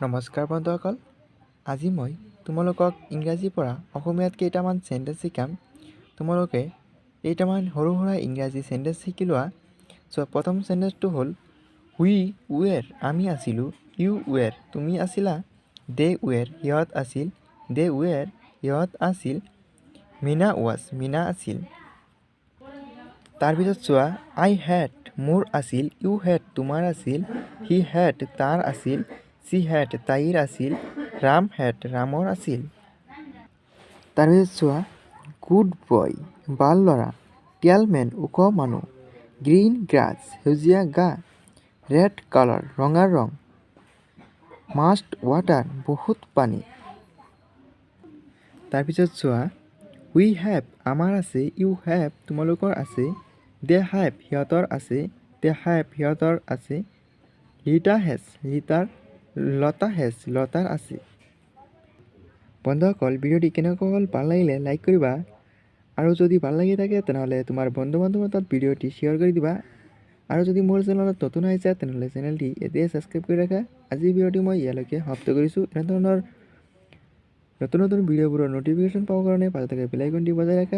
নমস্কাৰ বন্ধুসকল, আজি মই তোমালোকক ইংৰাজীৰ পৰা অসমীয়াত কেইটামান চেণ্টেঞ্চ শিকাম। তোমালোকে কেইটামান সৰু সুৰা ইংৰাজী চেণ্টেঞ্চ শিকি লোৱা। প্ৰথম চেণ্টেঞ্চটো হ'ল উই ৱেৰ, আমি আছিলোঁ। ইউ ৱেৰ, তুমি আছিলা। দে ৱেৰ, সিহঁত আছিল। দে ৱেৰ, সিহঁত আছিল। মিনা ৱাজ, মিনা আছিল। তাৰপিছত চোৱা, আই হেড, মোৰ আছিল। ইউ হেড, তোমাৰ আছিল। হি হেড, তাৰ আছিল। চি হেড, তাইৰ আছিল। ৰাম হেড, ৰামৰ আছিল। তাৰপিছত চোৱা, গুড বয়, ভাল ল'ৰা। টেল মেন, ওখ মানুহ। গ্ৰীণ গ্ৰাছ, সেউজীয়া ঘাঁহ। ৰেড কালাৰ, ৰঙা ৰং। মাষ্ট ৱাটাৰ, বহুত পানী। তাৰপিছত চোৱা, উই হেভ, আমাৰ আছে। ইউ হেভ, তোমালোকৰ আছে। দে হেভ, সিহঁতৰ আছে। দে হেভ, সিহঁতৰ আছে। লিটা হেজ, লতা হেজ, লতাৰ আছে। বন্ধুসকল, ভিডিঅ'টি কেনেকুৱা হ'ল ভাল লাগিলে লাইক কৰিবা, আৰু যদি ভাল লাগি থাকে তেনেহ'লে তোমাৰ বন্ধু বান্ধৱৰ তাত ভিডিঅ'টি শ্বেয়াৰ কৰি দিবা। আৰু যদি মোৰ চেনেলত নতুন আহিছা তেনেহ'লে চেনেলটি এতিয়াই ছাবস্ক্ৰাইব কৰি ৰাখা। আজিৰ ভিডিঅ'টি মই ইয়ালৈকে সমাপ্ত কৰিছোঁ। এনেধৰণৰ নতুন নতুন ভিডিঅ'বোৰৰ ন'টিফিকেশ্যন পাবৰ কাৰণে পাছতে বেল আইকনটি বজাই ৰাখা।